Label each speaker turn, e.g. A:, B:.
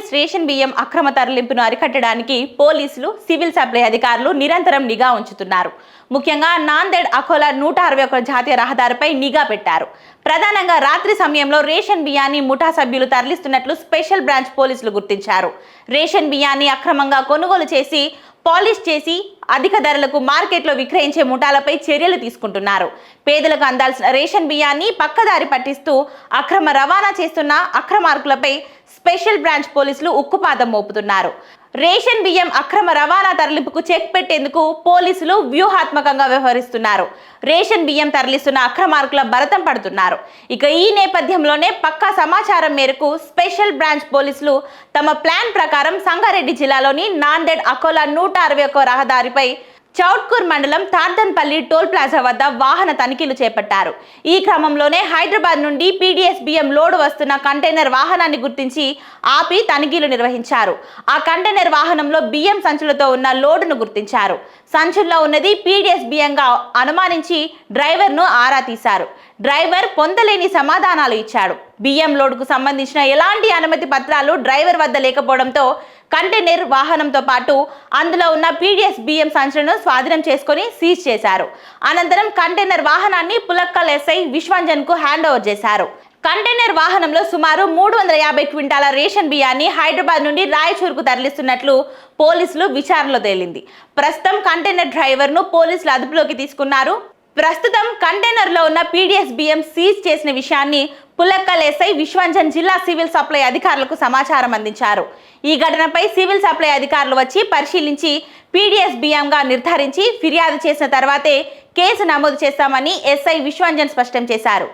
A: PDS ration బియ్యం అక్రమ తరలింపును అరికట్టడానికి పోలీసులు, సివిల్ సప్లై అధికారులు నిరంతరం నిఘా ఉంచుతున్నారు. ముఖ్యంగా నాందేడ్ అకోలా 161 జాతీయ రహదారిపై నిఘా పెట్టారు. ప్రధానంగా రాత్రి సమయంలో రేషన్ బియ్యాన్ని ముఠా సభ్యులు తరలిస్తున్నట్లు స్పెషల్ బ్రాంచ్ పోలీసులు గుర్తించారు. రేషన్ బియ్యాన్ని అక్రమంగా కొనుగోలు చేసి పాలిష్ చేసి అధిక ధరలకు మార్కెట్లో విక్రయించే ముఠాలపై చర్యలు తీసుకుంటున్నారు. పేదలకు అందాల్సిన రేషన్ బియ్యాన్ని పక్కదారి పట్టిస్తూ అక్రమ రవాణా చేస్తున్న అక్రమార్కులపై స్పెషల్ బ్రాంచ్ పోలీసులు ఉక్కుపాదం మోపుతున్నారు. రేషన్ బియ్యం అక్రమ రవాణా తరలింపుకు చెక్ పెట్టేందుకు పోలీసులు వ్యూహాత్మకంగా వ్యవహరిస్తున్నారు. రేషన్ బియ్యం తరలిస్తున్న అక్రమార్కుల భరతం పడుతున్నారు. ఇక ఈ నేపథ్యంలోనే పక్కా సమాచారం మేరకు స్పెషల్ బ్రాంచ్ పోలీసులు తమ ప్లాన్ ప్రకారం సంగారెడ్డి జిల్లాలోని నాందేడ్ అకోలా 161 రహదారిపై చౌట్కూర్ మండలం తార్దన్పల్లి టోల్ ప్లాజా వద్ద వాహన తనిఖీలు చేపట్టారు. ఈ క్రమంలోనే హైదరాబాద్ నుండి పీడీఎస్ బియ్యం లోడు వస్తున్న కంటైనర్ వాహనాన్ని గుర్తించి ఆపి తనిఖీలు నిర్వహించారు. ఆ కంటైనర్ వాహనంలో బియ్యం సంచులతో ఉన్న లోడును గుర్తించారు. సంచుల్లో ఉన్నది పీడీఎస్ బియ్యంగా అనుమానించి డ్రైవర్ను ఆరా తీశారు. డ్రైవర్ పొందలేని సమాధానాలు ఇచ్చాడు. బియ్యం లోడుకు సంబంధించిన ఎలాంటి అనుమతి పత్రాలు డ్రైవర్ వద్ద లేకపోవడంతో కంటైనర్ వాహనంతో పాటు అందులో ఉన్న పీడీఎస్ బియ్యం సంచులను స్వాధీనం చేసుకుని సీజ్ చేశారు. అనంతరం కంటైనర్ వాహనాన్ని పులక్కల్ ఎస్ఐ విశ్వంజన్ కు హ్యాండ్ ఓవర్ చేశారు. కంటైనర్ వాహనంలో సుమారు 350 క్వింటాల రేషన్ బియ్యాన్ని హైదరాబాద్ నుండి రాయచూరుకు తరలిస్తున్నట్లు పోలీసులు విచారణలో తేలింది. ప్రస్తుతం కంటైనర్ డ్రైవర్ను పోలీసులు అదుపులోకి తీసుకున్నారు. ప్రస్తుతం కంటైనర్లో ఉన్న పీడీఎస్ బియ్యం సీజ్ చేసిన విషయాన్ని పులక్కల్ ఎస్ఐ విశ్వంజన్ జిల్లా సివిల్ సప్లై అధికారులకు సమాచారం అందించారు. ఈ ఘటనపై సివిల్ సప్లై అధికారులు వచ్చి పరిశీలించి పీడీఎస్ బియ్యంగా నిర్ధారించి ఫిర్యాదు చేసిన తర్వాతే కేసు నమోదు చేస్తామని ఎస్ఐ విశ్వంజన్ స్పష్టం చేశారు.